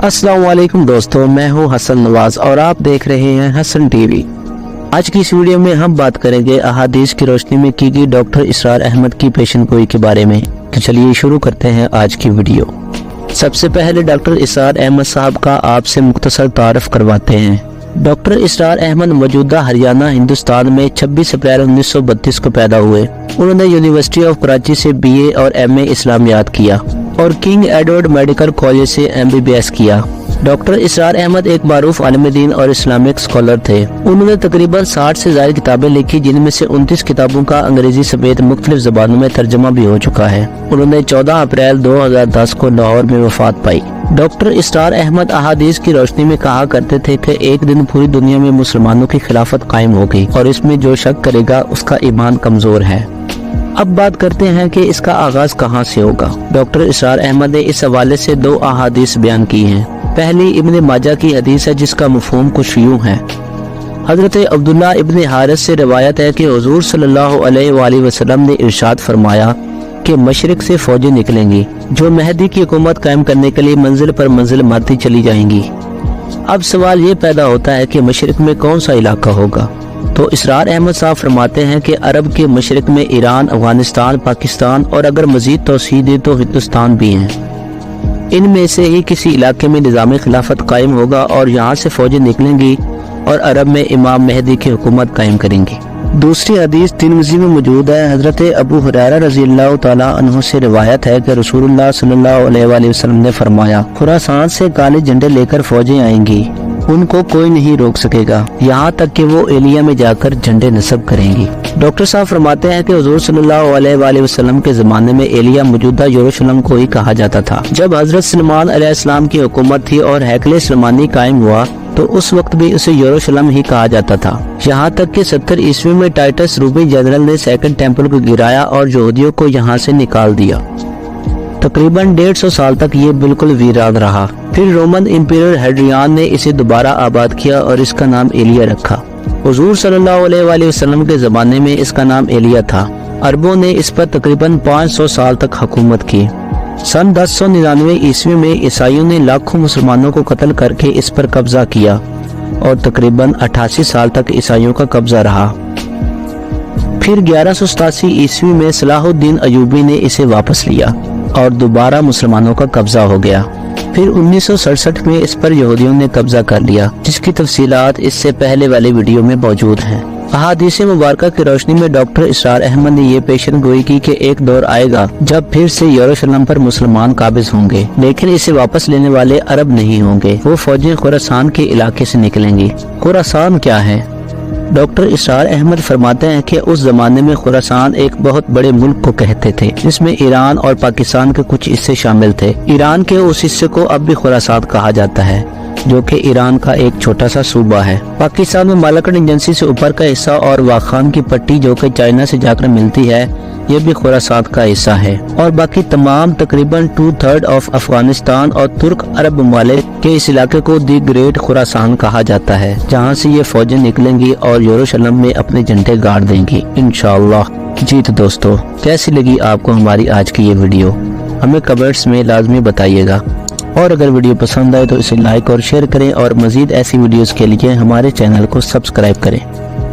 अस्सलाम वालेकुम दोस्तों, मैं हूं हसन नवाज और आप देख रहे हैं हसन टीवी। आज की इस वीडियो में हम बात करेंगे अहादीस की रोशनी में की गई डॉक्टर इसरार अहमद की पेशन गोई के बारे में। तो चलिए शुरू करते हैं आज की वीडियो। सबसे पहले डॉक्टर इसरार अहमद साहब का आपसे मुख्तसर तारफ करवाते हैं। डॉक्टर इसरार अहमद मौजूदा हरियाणा हिंदुस्तान में 26 अप्रैल 1932 को पैदा हुए। उन्होंने यूनिवर्सिटी ऑफ कराची से BA और MA इस्लामियात किया और किंग एडवर्ड मेडिकल कॉलेज से MBBS किया। डॉक्टर इसरार अहमद एक मारूफ आलिम दीन और इस्लामिक स्कॉलर थे। उन्होंने तकरीबन 60 से ज्यादा किताबें लिखी, जिनमें से 29 किताबों का अंग्रेजी समेत मुख्तलिफ जबानों में तर्जुमा भी हो चुका है। उन्होंने 14 अप्रैल 2010 को लाहौर में वफात पाई। डॉक्टर इसरार अहमद अहादीस की रोशनी में कहा करते थे कि एक दिन पूरी दुनिया में मुसलमानों की खिलाफत कायम होगी और इसमें जो शक करेगा उसका ईमान कमजोर है। अब बात करते हैं कि इसका आगाज कहां से होगा। डॉक्टर इसरार अहमद ने इस हवाले से 2 अहादीस बयान की हैं। पहली इब्ने माजा की हदीस है, जिसका मफहूम कुछ यूं है। हजरत अब्दुल्ला इब्ने हारिस से रिवायत है कि हुजूर सल्लल्लाहु अलैहि वसल्लम ने इरशाद फरमाया कि मशरिक से फौजें निकलेंगी जो मेहदी की हुकूमत कायम करने के लिए मंजिल पर मंजिल मारती चली जाएंगी। अब सवाल ये पैदा होता है कि मशरिक में कौन सा इलाका होगा। तो इसरार अहमद साहब फरमाते हैं कि अरब के मशरिक में ईरान, अफगानिस्तान, पाकिस्तान और अगर मजीद तौसीह दे तो हिंदुस्तान भी हैं। इनमें से ही किसी इलाके में निज़ाम खिलाफत कायम होगा और यहाँ से फौजें निकलेंगी और अरब में इमाम मेहदी की हुकूमत कायम करेंगी। दूसरी हदीस तिरमिज़ी में मौजूद है। हजरत अबू हुरैरा रज़ियल्लाहु ताला अन्हु से रिवायत है कि रसूलुल्लाह सल्लल्लाहु अलैहि वसल्लम ने फरमाया, खुरासान से काले झंडे लेकर फौजें आएंगी, उनको कोई नहीं रोक सकेगा यहाँ तक कि वो एलिया में जाकर झंडे नस्ब करेंगी। डॉक्टर साहब फरमाते हैं कि हुजूर सल्लल्लाहु अलैहि वसल्लम के ज़माने में एलिया मौजूदा यरूशलेम को ही कहा जाता था। जब हजरत सुलेमान अलैहिस्सलाम की हुकूमत थी और हैकले सुलेमानी कायम हुआ तो उस वक्त भी उसे यरूशलेम ही कहा जाता था। यहाँ तक कि 70 ईस्वी में टाइटस रूबी जनरल ने सेकंड टेम्पल को गिराया और यहूदियों को यहाँ से निकाल दिया। तकरीबन 150 साल तक ये बिल्कुल वीरान रहा। फिर रोमन एम्परर हेड्रियान ने इसे दोबारा आबाद किया और इसका नाम एलिया रखा। हुजूर सल्लल्लाहु अलैहि वसल्लम के ज़माने में इसका नाम एलिया था। अरबों ने इस पर तकरीबन 500 साल तक हुकूमत की। सन 1099 ईस्वी में ईसाइयों ने लाखों मुसलमानों को कत्ल करके इस पर कब्जा किया और तकरीबन 88 साल तक ईसाइयों का कब्जा रहा। फिर 1187 ईस्वी में सलाहुद्दीन अयूबी ने इसे वापस लिया और दोबारा मुसलमानों का कब्जा हो गया। फिर 1967 में इस पर यहूदियों ने कब्जा कर लिया, जिसकी तफसीलात इससे पहले वाले वीडियो में मौजूद हैं। अहादीस मुबारका की रोशनी में डॉक्टर इसरार अहमद ने ये पेशन गोई की कि एक दौर आएगा जब फिर से यरूशलेम पर मुसलमान काबिज होंगे, लेकिन इसे वापस लेने वाले अरब नहीं होंगे। वो फौजें खुरासान के इलाके से निकलेंगी। खुरासान क्या है? डॉक्टर इसरार अहमद फरमाते हैं कि उस जमाने में खुरासान एक बहुत बड़े मुल्क को कहते थे, जिसमें ईरान और पाकिस्तान के कुछ हिस्से शामिल थे। ईरान के उस हिस्से को अब भी खुरासान कहा जाता है, जो कि ईरान का एक छोटा सा सूबा है। पाकिस्तान में मालकन एजेंसी से ऊपर का हिस्सा और वाखान की पट्टी जो कि चाइना से जाकर मिलती है, ये भी खुरासान का हिस्सा है। और बाकी तमाम तकरीबन 2/3 ऑफ अफगानिस्तान और तुर्क अरब ममालिक के इस इलाके को दी ग्रेट खुरासान कहा जाता है, जहाँ से ये फौजें निकलेंगी और यरूशलेम में अपने झंडे गाड़ देंगी इंशाअल्लाह। जी तो दोस्तों, कैसी लगी आपको हमारी आज की ये वीडियो? हमें कमेंट्स में लाजमी बताइएगा और अगर वीडियो पसंद आए तो इसे लाइक और शेयर करें और मजीद ऐसी वीडियोस के लिए हमारे चैनल को सब्सक्राइब करें।